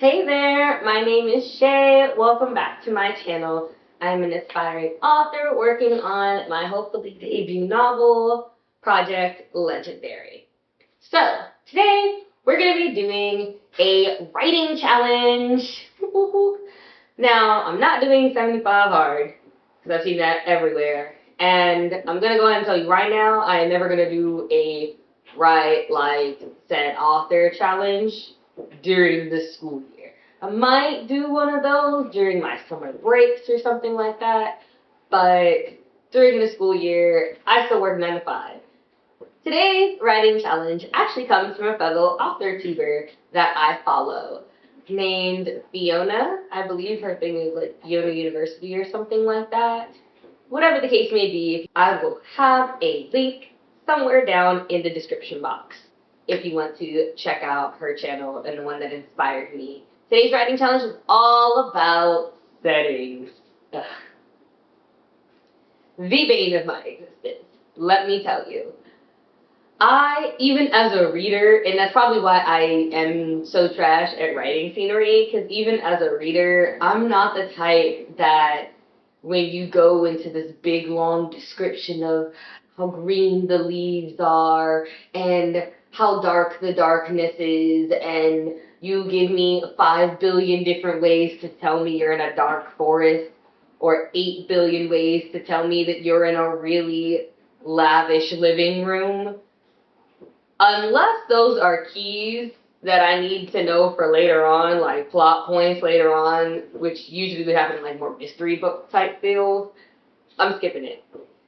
Hey there, my name is Shay. Welcome back to my channel. I'm an aspiring author working on my hopefully debut novel, Project Legendary. So, today we're going to be doing a writing challenge. Now, I'm not doing 75 hard, because I've seen that everywhere. And I'm going to go ahead and tell you right now, I am never going to do a write like said author challenge during the school year. I might do one of those during my summer breaks or something like that, but during the school year, I still work 9 to 5. Today's writing challenge actually comes from a fellow Authortuber that I follow named Fiona. I believe her thing is like Fiona University or something like that. Whatever the case may be, I will have a link somewhere down in the description box if you want to check out her channel and the one that inspired me. Today's writing challenge is all about settings. Ugh. The bane of my existence, let me tell you. Even as a reader, and that's probably why I am so trash at writing scenery, because even as a reader, I'm not the type that when you go into this big long description of how green the leaves are and how dark the darkness is, and you give me 5 billion different ways to tell me you're in a dark forest, or 8 billion ways to tell me that you're in a really lavish living room. Unless those are keys that I need to know for later on, like plot points later on, which usually would happen in like more mystery book type feels, I'm skipping it.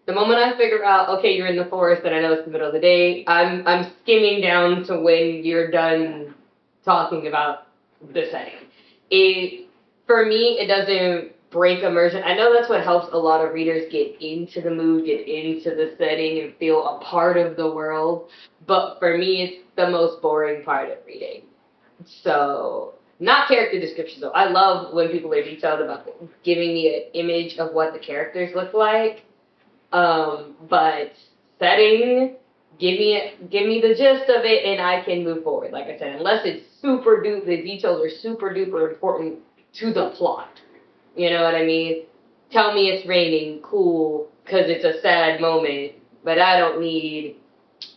The moment I figure out, okay, you're in the forest and I know it's the middle of the day, I'm skimming down to when you're done talking about the setting. For me, it doesn't break immersion. I know that's what helps a lot of readers get into the mood, get into the setting, and feel a part of the world. But for me, it's the most boring part of reading. So, not character descriptions though. I love when people are detailed about giving me an image of what the characters look like. But setting, give me the gist of it, and I can move forward. Like I said, unless it's super duper, the details are super duper important to the plot. You know what I mean? Tell me it's raining, cool, because it's a sad moment, but I don't need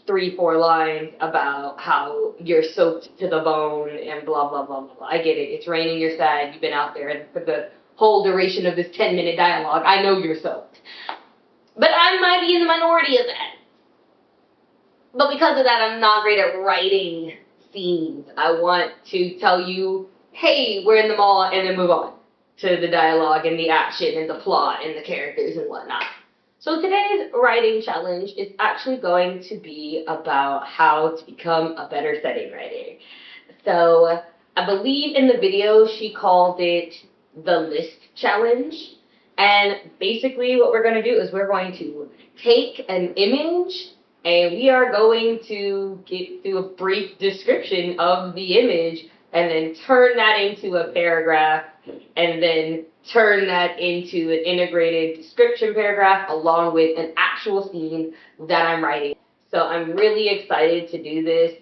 3-4 lines about how you're soaked to the bone and blah, blah, blah, blah. I get it. It's raining, you're sad, you've been out there, and for the whole duration of this 10-minute dialogue, I know you're soaked. But I might be in the minority of that. But because of that, I'm not great at writing scenes. I want to tell you, hey, we're in the mall, and then move on to the dialogue and the action and the plot and the characters and whatnot. So today's writing challenge is actually going to be about how to become a better setting writer. So I believe in the video she called it the list challenge. And basically what we're going to do is we're going to take an image and we are going to get through a brief description of the image and then turn that into a paragraph and then turn that into an integrated description paragraph along with an actual scene that I'm writing. So I'm really excited to do this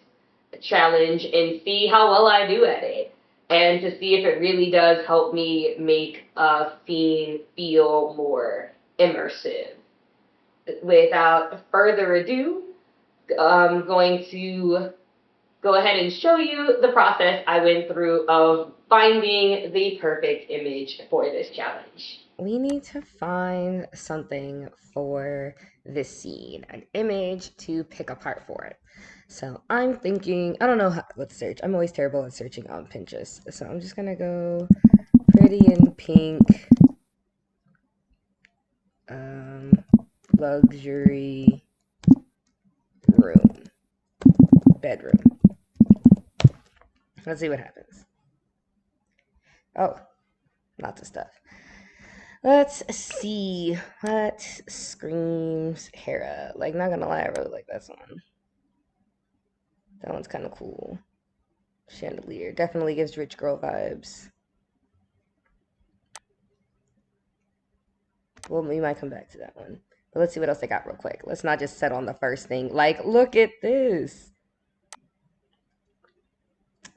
challenge and see how well I do at it, and to see if it really does help me make a scene feel more immersive. Without further ado, I'm going to go ahead and show you the process I went through of finding the perfect image for this challenge. We need to find something for this scene, an image to pick apart for it. So I'm thinking, I don't know what to search. I'm always terrible at searching on Pinterest. So I'm just gonna go pretty in pink, um, luxury room, bedroom. Let's see what happens. Oh, lots of stuff. Let's see what screams Hera. Like, not gonna lie, I really like that one. That one's kind of cool. Chandelier definitely gives rich girl vibes. Well, we might come back to that one. But let's see what else they got real quick. Let's not just settle on the first thing. Like, look at this.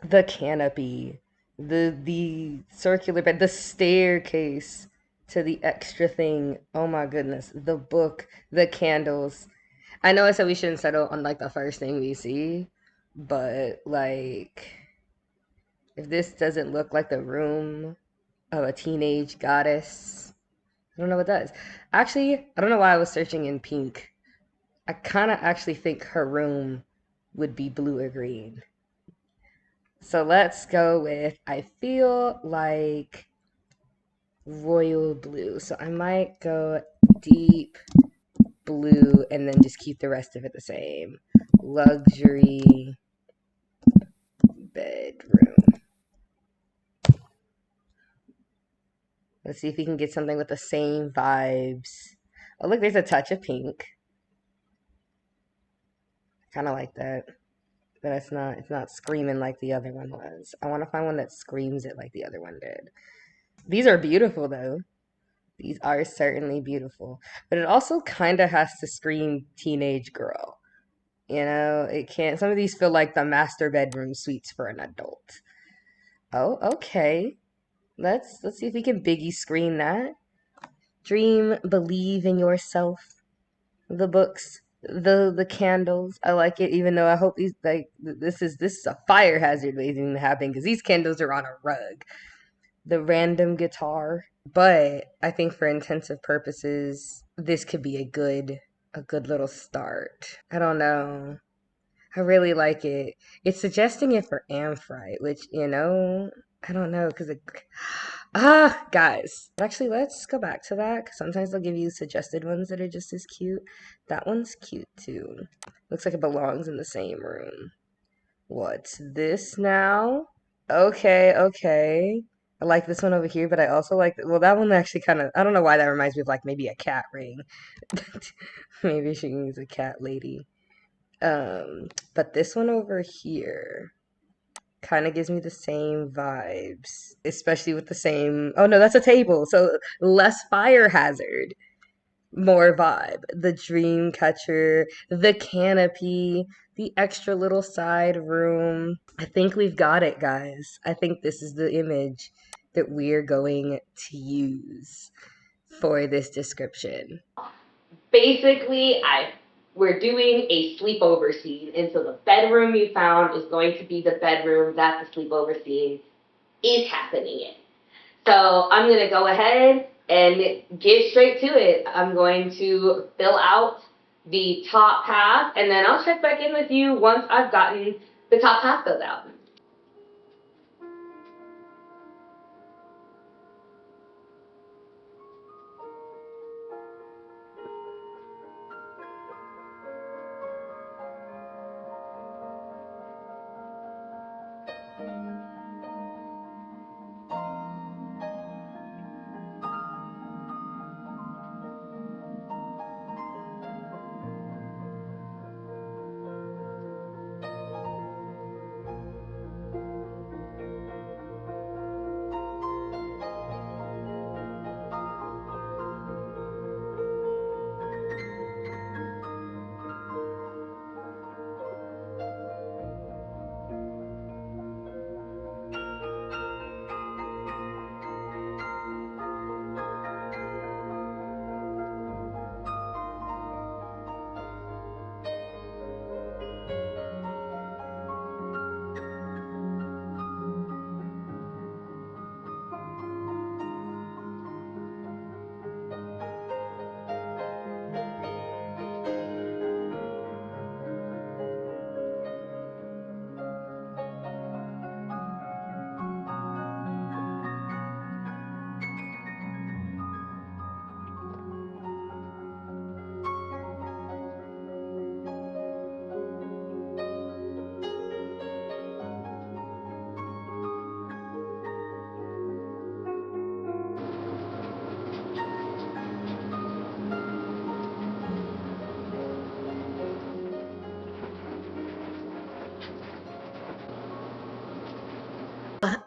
The canopy. The circular bed, the staircase to the extra thing. Oh my goodness. The book, the candles. I know I said we shouldn't settle on like the first thing we see, but like if this doesn't look like the room of a teenage goddess, I don't know what does. Actually, I don't know why I was searching in pink. I kind of actually think her room would be blue or green. So let's go with, I feel like royal blue. So I might go deep blue and then just keep the rest of it the same. Luxury bedroom. Let's see if we can get something with the same vibes. Oh, look, there's a touch of pink. Kind of like that. But it's not screaming like the other one was. I want to find one that screams it like the other one did. These are beautiful though. These are certainly beautiful. But it also kind of has to scream teenage girl. You know, it can't. Some of these feel like the master bedroom suites for an adult. Oh, okay. Let's see if we can Biggie scream that. Dream, believe in yourself. The books, the candles. I like it, even though I hope these like this is a fire hazard waiting to happen because these candles are on a rug. The random guitar, but I think for intensive purposes, this could be a good little start. I don't know. I really like it. It's suggesting it for Amphrite, which, I don't know, because it. Guys. Actually, let's go back to that, because sometimes they'll give you suggested ones that are just as cute. That one's cute, too. Looks like it belongs in the same room. What's this now? Okay, okay. I like this one over here, but I also like, well, that one actually kind of, I don't know why that reminds me of like maybe a cat ring. Maybe she needs a cat lady. But this one over here kind of gives me the same vibes, especially with the same. Oh no, that's a table, so less fire hazard, more vibe. The dream catcher, the canopy, the extra little side room. I think we've got it, guys. I think this is the image that we're going to use for this description. Basically, we're doing a sleepover scene, and so the bedroom you found is going to be the bedroom that the sleepover scene is happening in. So I'm going to go ahead and get straight to it. I'm going to fill out the top half, and then I'll check back in with you once I've gotten the top half filled out.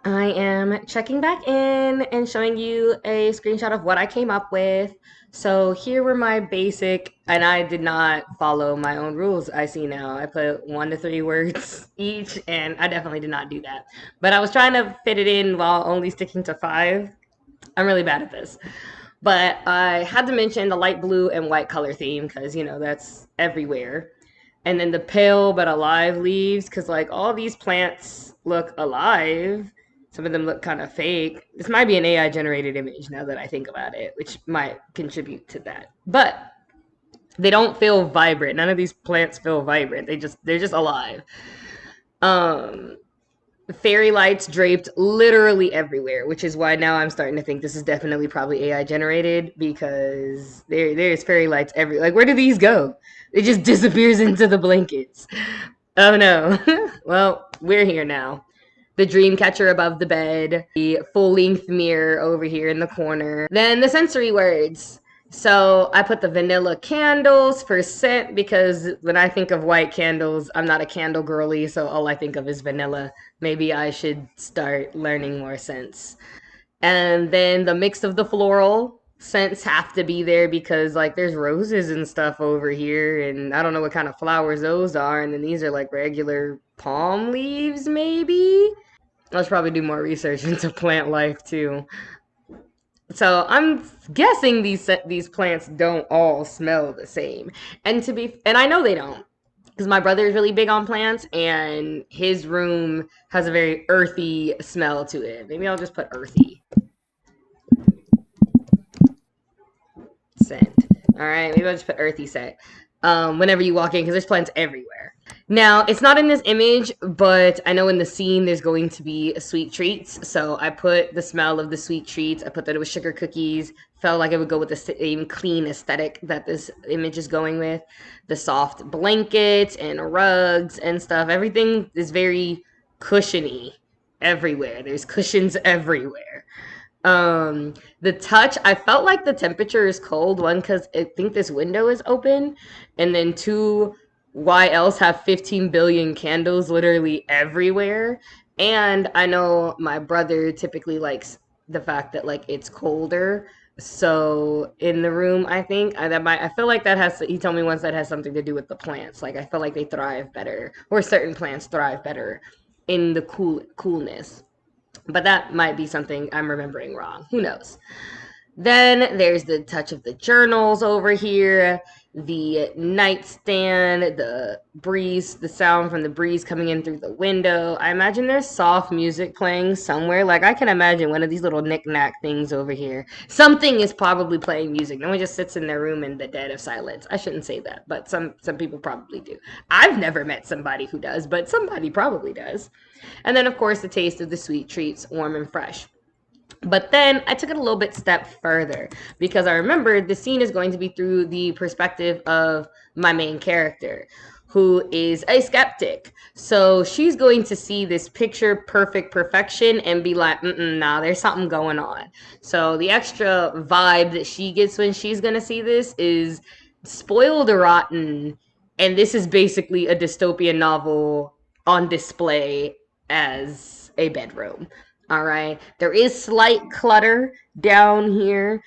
I am checking back in and showing you a screenshot of what I came up with. So here were my basic, and I did not follow my own rules. I see now. I put 1 to 3 words each, and I definitely did not do that. But I was trying to fit it in while only sticking to 5. I'm really bad at this. But I had to mention the light blue and white color theme because, that's everywhere. And then the pale but alive leaves because, like, all these plants look alive. Some of them look kind of fake. This might be an AI generated image now that I think about it, which might contribute to that. But they don't feel vibrant. None of these plants feel vibrant. They're just alive. Um, Fairy lights draped literally everywhere, which is why now I'm starting to think this is definitely probably AI generated because there's fairy lights every, like, where do these go? It just disappears into the blankets. Oh no. Well, we're here now. The dream catcher above the bed, the full-length mirror over here in the corner. Then the sensory words. So I put the vanilla candles for scent because when I think of white candles, I'm not a candle girly, so all I think of is vanilla. Maybe I should start learning more scents. And then the mix of the floral scents have to be there because, like, there's roses and stuff over here, and I don't know what kind of flowers those are. And then these are like regular palm leaves, maybe. I should probably do more research into plant life too. So I'm guessing these plants don't all smell the same. And I know they don't because my brother is really big on plants and his room has a very earthy smell to it. Maybe I'll just put earthy scent. All right, maybe I'll just put earthy scent. Whenever you walk in, because there's plants everywhere. Now, it's not in this image, but I know in the scene there's going to be sweet treats. So I put the smell of the sweet treats. I put that it was sugar cookies. Felt like it would go with the same clean aesthetic that this image is going with. The soft blankets and rugs and stuff. Everything is very cushiony everywhere. There's cushions everywhere. The touch, I felt like the temperature is cold. One, because I think this window is open, and then two, why else have 15 billion candles literally everywhere? And I know my brother typically likes the fact that, like, it's colder. So in the room, I feel like that has. He told me once that has something to do with the plants. Like, I feel like they thrive better, or certain plants thrive better in the coolness. But that might be something I'm remembering wrong. Who knows? Then there's the touch of the journals over here, the nightstand, the breeze, the sound from the breeze coming in through the window. I imagine there's soft music playing somewhere. Like, I can imagine one of these little knick-knack things over here. Something is probably playing music. No one just sits in their room in the dead of silence. I shouldn't say that, but some people probably do. I've never met somebody who does, but somebody probably does. And then, of course, the taste of the sweet treats, warm and fresh. But then I took it a little bit step further because I remembered the scene is going to be through the perspective of my main character, who is a skeptic. So she's going to see this picture perfect perfection and be like, nah, there's something going on. So the extra vibe that she gets when she's going to see this is spoiled or rotten. And this is basically a dystopian novel on display as a bedroom. All right. There is slight clutter down here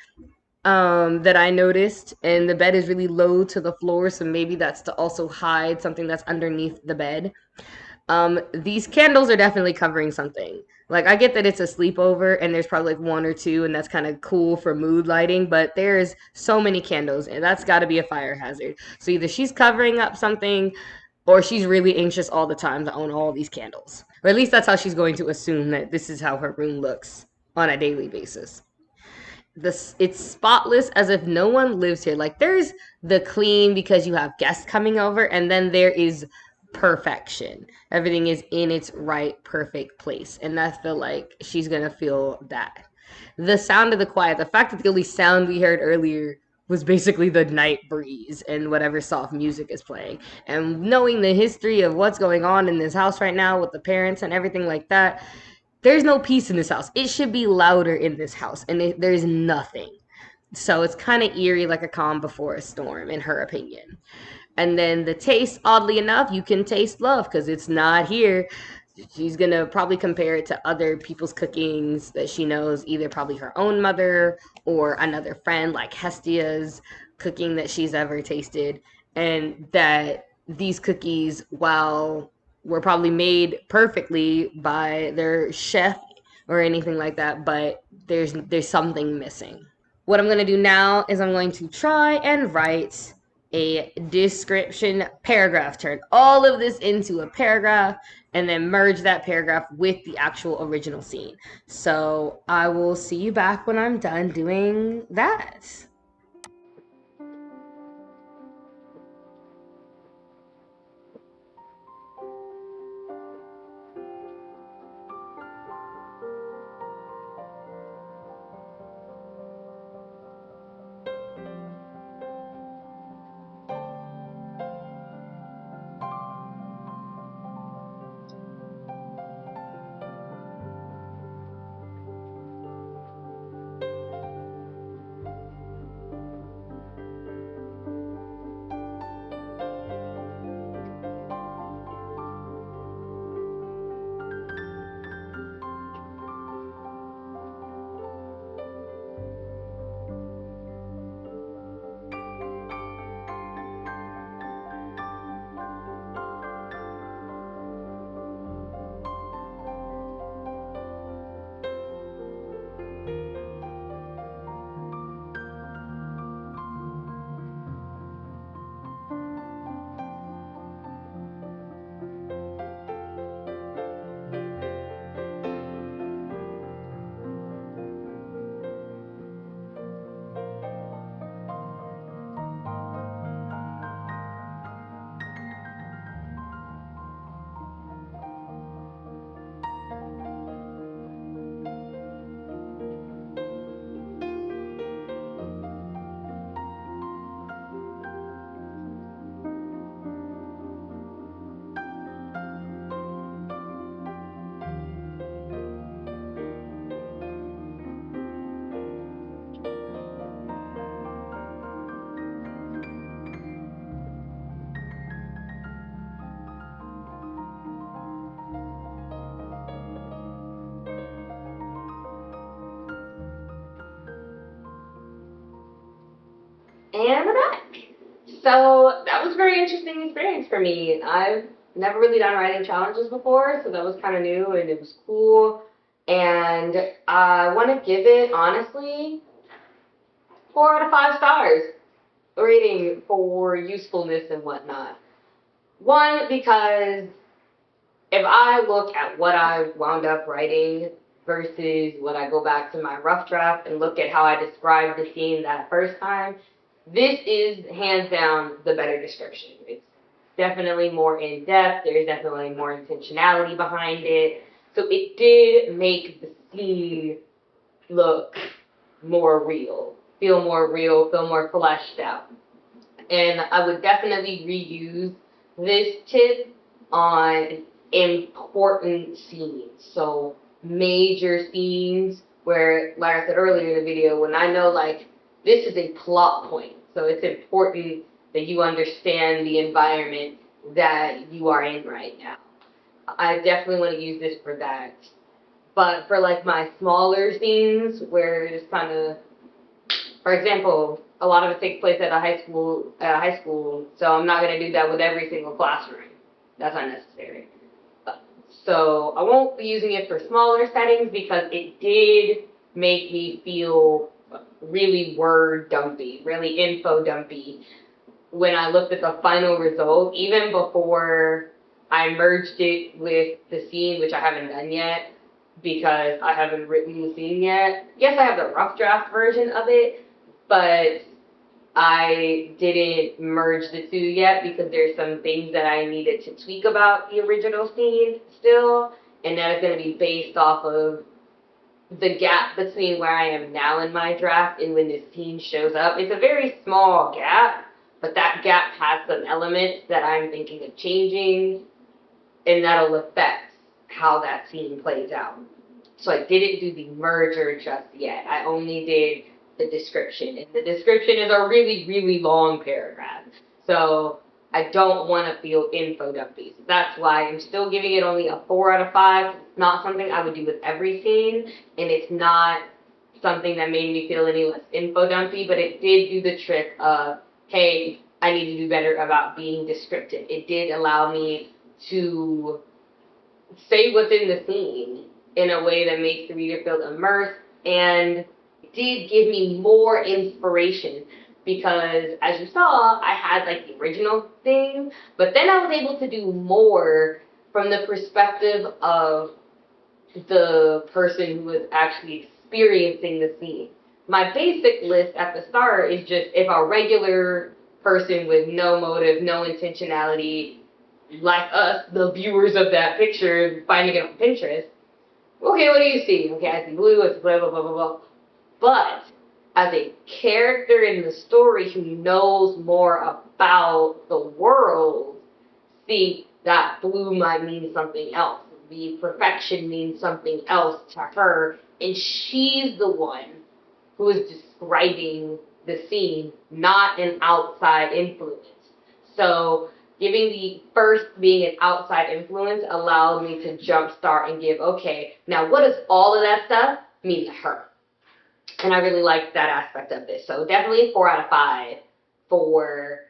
that I noticed, and the bed is really low to the floor, so maybe that's to also hide something that's underneath the bed. These candles are definitely covering something. Like, I get that it's a sleepover and there's probably like 1 or 2, and that's kind of cool for mood lighting, but there's so many candles, and that's got to be a fire hazard. So either she's covering up something or she's really anxious all the time to own all these candles. Or at least that's how she's going to assume that this is how her room looks on a daily basis. It's spotless as if no one lives here. Like, there's the clean because you have guests coming over, and then there is perfection. Everything is in its right, perfect place. And I feel like she's gonna feel that. The sound of the quiet, the fact that the only sound we heard earlier was basically the night breeze and whatever soft music is playing. And knowing the history of what's going on in this house right now with the parents and everything like that, there's no peace in this house. It should be louder in this house, and there's nothing. So it's kind of eerie, like a calm before a storm, in her opinion. And then the taste, oddly enough, you can taste love because it's not here. she's gonna probably compare it to other people's cookings that she knows, either probably her own mother or another friend like Hestia's cooking that she's ever tasted, and that these cookies, while were probably made perfectly by their chef or anything like that, but there's something missing. What I'm going to do now is I'm going to try and write a description paragraph, turn all of this into a paragraph, and then merge that paragraph with the actual original scene. So I will see you back when I'm done doing that. And we're back. So that was a very interesting experience for me. I've never really done writing challenges before, so that was kind of new and it was cool. And I want to give it, honestly, 4 out of 5 stars rating for usefulness and whatnot. One, because if I look at what I wound up writing versus when I go back to my rough draft and look at how I described the scene that first time, this is hands down the better description. It's definitely more in depth. There's definitely more intentionality behind it. So it did make the scene look more real, feel more fleshed out. And I would definitely reuse this tip on important scenes. So major scenes where, like I said earlier in the video, when I know like this is a plot point, so it's important that you understand the environment that you are in right now. I definitely want to use this for that. But for like my smaller scenes where it's kind of, for example, a lot of it takes place at a high school, so I'm not going to do that with every single classroom. That's unnecessary. So I won't be using it for smaller settings because it did make me feel really word dumpy, really info dumpy when I looked at the final result, even before I merged it with the scene, which I haven't done yet because I haven't written the scene yet. Yes, I have the rough draft version of it, but I didn't merge the two yet because there's some things that I needed to tweak about the original scene still, and that is going to be based off of the gap between where I am now in my draft and when this scene shows up. It's a very small gap, but that gap has some elements that I'm thinking of changing, and that'll affect how that scene plays out. So I didn't do the merger just yet. I only did the description. And the description is a really, really long paragraph. So I don't want to feel info dumpy. So that's why I'm still giving it only a 4 out of 5. It's not something I would do with every scene, and it's not something that made me feel any less info dumpy, but it did do the trick of, hey, I need to do better about being descriptive. It did allow me to say what's in the scene in a way that makes the reader feel immersed, and it did give me more inspiration because, as you saw, I had like the original thing, but then I was able to do more from the perspective of the person who was actually experiencing the scene. My basic list at the start is just if a regular person with no motive, no intentionality, like us, the viewers of that picture, finding it on Pinterest. Okay, what do you see? Okay, I see blue, I see blah, blah, blah, blah, blah. But as a character in the story who knows more about the world, see, that blue might mean something else. The perfection means something else to her, and she's the one who is describing the scene, not an outside influence. So giving the first being an outside influence allowed me to jumpstart and give, okay, now what does all of that stuff mean to her? And I really liked that aspect of this. So definitely 4 out of 5 for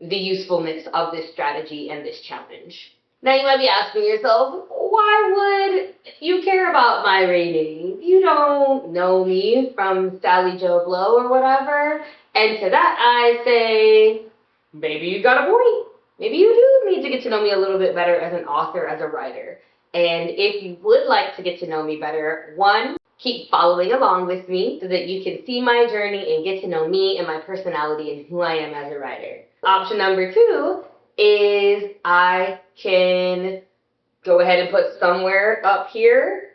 the usefulness of this strategy and this challenge. Now you might be asking yourself, why would you care about my rating? You don't know me from Sally Joe Blow or whatever. And to that I say, maybe you got a point. Maybe you do need to get to know me a little bit better as an author, as a writer. And if you would like to get to know me better, 1, keep following along with me so that you can see my journey and get to know me and my personality and who I am as a writer. Option number 2 is I can go ahead and put somewhere up here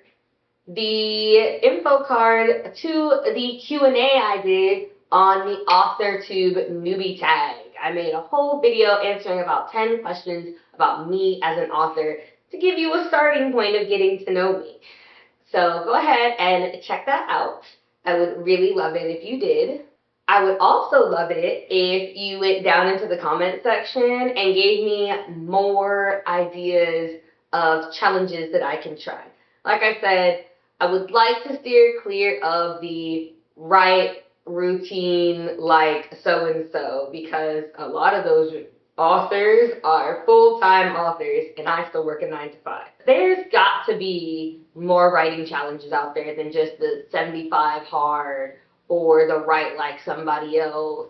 the info card to the Q&A I did on the Authortube newbie tag. I made a whole video answering about 10 questions about me as an author to give you a starting point of getting to know me. So go ahead and check that out. I would really love it if you did. I would also love it if you went down into the comment section and gave me more ideas of challenges that I can try. Like I said, I would like to steer clear of the write routine like so-and-so because a lot of those authors are full-time authors and I still work a 9 to 5. There's got to be more writing challenges out there than just the 75 hard or the write like somebody else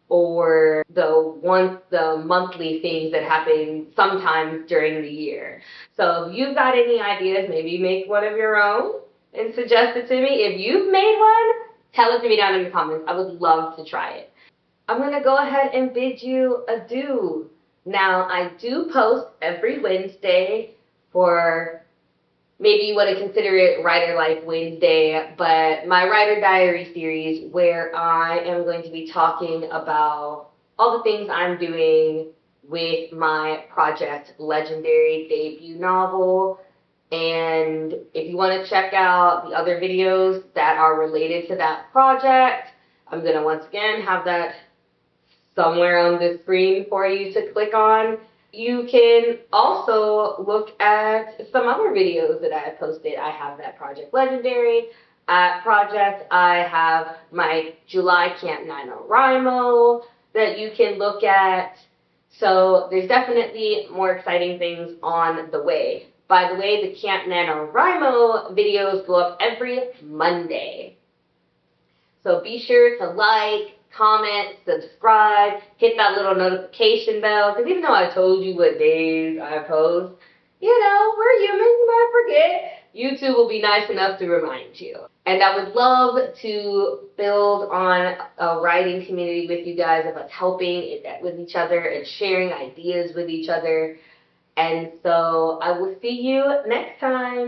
or the monthly things that happen sometimes during the year. So if you've got any ideas, maybe make one of your own and suggest it to me. If you've made one, tell it to me down in the comments. I would love to try it. I'm going to go ahead and bid you adieu. Now, I do post every Wednesday for maybe you want to consider it Writer Life Wednesday, but my Writer Diary series where I am going to be talking about all the things I'm doing with my project Legendary debut novel. And if you want to check out the other videos that are related to that project, I'm going to once again have that somewhere on the screen for you to click on. You can also look at some other videos that I have posted. I have that Project Legendary project. I have my July Camp NaNoWriMo that you can look at. So there's definitely more exciting things on the way. By the way, the Camp NaNoWriMo videos go up every Monday. So be sure to like, comment, subscribe, hit that little notification bell, because even though I told you what days I post, you know, we're human, you might forget. YouTube will be nice enough to remind you. And I would love to build on a writing community with you guys of us helping with each other and sharing ideas with each other. And so I will see you next time.